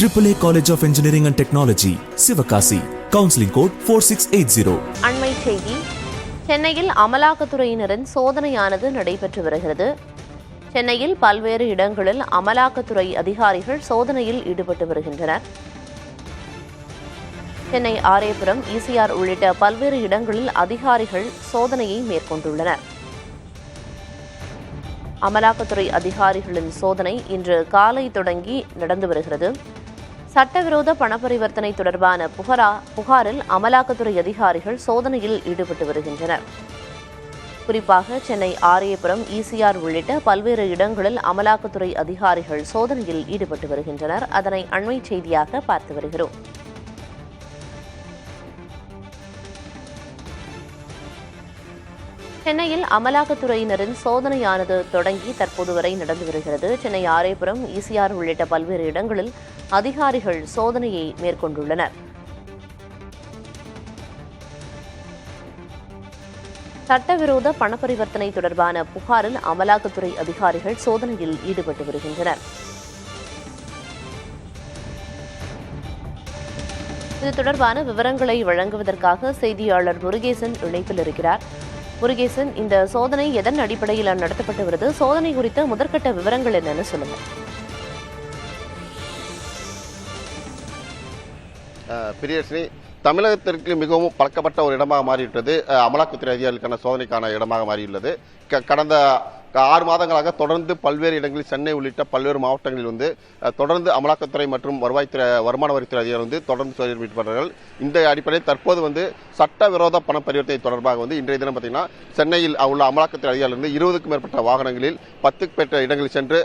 AAA College of Engineering and Technology, Sivakasi. Counseling code 4680. அண்மை செய்தி. சென்னையில் அமலாக்கத்துறையினரின் சோதனையானது நடைபெற்று வருகிறது. சென்னையில் பல்வேறு இடங்களில் அமலாக்கத்துறை அதிகாரிகள் சோதனையில் ஈடுபட்டு வருகின்றனர். சென்னை ஆரேபுரம், ECR உள்ளிட்ட பல்வேறு இடங்களில் அதிகாரிகள் சோதனையை மேற்கொண்டுள்ளனர். அமலாக்கத்துறை அதிகாரிகளின் சோதனை இன்று காலை தொடங்கி நடந்து வருகிறது. சட்டவிரோத பணப்பரிவர்த்தனை தொடர்பான புகாரில் அமலாக்கத்துறை அதிகாரிகள் சோதனையில் ஈடுபட்டு வருகின்றனர். குறிப்பாக சென்னை ஆரேபுரம், ECR உள்ளிட்ட பல்வேறு இடங்களில் அமலாக்கத்துறை அதிகாரிகள் சோதனையில் ஈடுபட்டு வருகின்றனர். அதனை அண்மை செய்தியாக பார்த்து வருகிறோம். சென்னையில் அமலாக்கத்துறையினரின் சோதனையானது தொடங்கி தற்போது வரை நடந்து வருகிறது. சென்னை ஆரேபுரம், ECR உள்ளிட்ட பல்வேறு இடங்களில் அதிகாரிகள் சோதனையை மேற்கொண்டுள்ளனர். சட்டவிரோத பணப்பரிவர்த்தனை தொடர்பான புகாரில் அமலாக்கத்துறை அதிகாரிகள் சோதனையில் ஈடுபட்டு வருகின்றனர். இது தொடர்பான விவரங்களை வழங்குவதற்காக செய்தியாளர் முருகேசன் இணைப்பில் இருக்கிறார். முருகேசன், இந்த சோதனை எதன் அடிப்படையில் நடத்தப்பட்டு வருது? சோதனை குறித்த முதற்கட்ட விவரங்கள் என்னன்னு சொல்லுங்க. பிரியதர்ஷினி, தமிழகத்திற்கு மிகவும் பழக்கப்பட்ட ஒரு இடமாக மாறிவிட்டது. அமலாக்கத்துறை அதிகாரிகளுக்கான சோதனைக்கான இடமாக மாறியுள்ளது. கடந்த 6 மாதங்களாக தொடர்ந்து பல்வேறு இடங்களில் சென்னை உள்ளிட்ட பல்வேறு மாவட்டங்களில் தொடர்ந்து அமலாக்கத்துறை மற்றும் வருமான வரித்துறை அதிகாரிகள் தொடர்ந்து சோதனை மேற்கொண்டார்கள். இந்த அடிப்படையில் தற்போது சட்டவிரோத பண பரிவர்த்தனை தொடர்பாக இன்றைய தினம் பார்த்தீங்கன்னா சென்னையில் உள்ள அமலாக்கத்துறை அதிகாரிகள் 20க்கும் மேற்பட்ட வாகனங்களில் 10க்கும் மேற்பட்ட இடங்களில் சென்று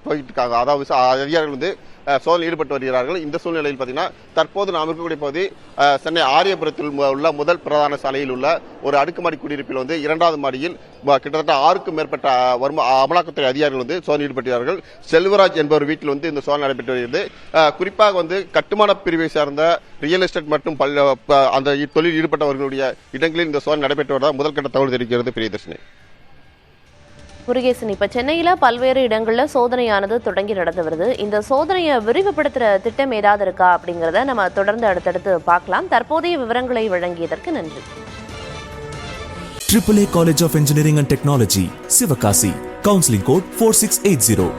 போயிட்டு இருக்காங்க. அதாவது அதிகாரிகள் சோதனை ஈடுபட்டு வருகிறார்கள். இந்த சூழ்நிலையில் பார்த்தீங்கன்னா தற்போது நாம் இருக்கக்கூடிய பகுதி சென்னை ஆரியபுரத்தில் உள்ள முதல் பிரதான சாலையில் உள்ள ஒரு அடுக்குமாடி குடியிருப்பில் 2வது மாடியில் கிட்டத்தட்ட 6க்கும் மேற்பட்ட அமலாக்கத்துறை அதிகாரிகள் சோதனை ஈடுபட்டார்கள். செல்வராஜ் என்பவர் வீட்டில் இந்த சோதனை நடைபெற்று வருகிறது. குறிப்பாக கட்டுமான பிரிவை சார்ந்த ரியல் எஸ்டேட் மற்றும் அந்த தொழில் ஈடுபட்டவர்களுடைய இடங்களில் இந்த சோதனை நடைபெற்று வருவதாக முதல்கட்ட தகவல் தெரிவிக்கிறது. பிரியதர்ஷினி. முருகேசன், இப்ப சென்னையில பல்வேறு இடங்கள்ல சோதனையானது தொடங்கி நடந்து வருது. இந்த சோதனையை விரிவுபடுத்துற திட்டம் ஏதாவது இருக்கா அப்படிங்கறத நம்ம தொடர்ந்து அடுத்தடுத்து பார்க்கலாம். தற்போதைய விவரங்களை வழங்கியதற்கு நன்றி. AAA College of Engineering and Technology, Sivakasi. Counseling code 4680.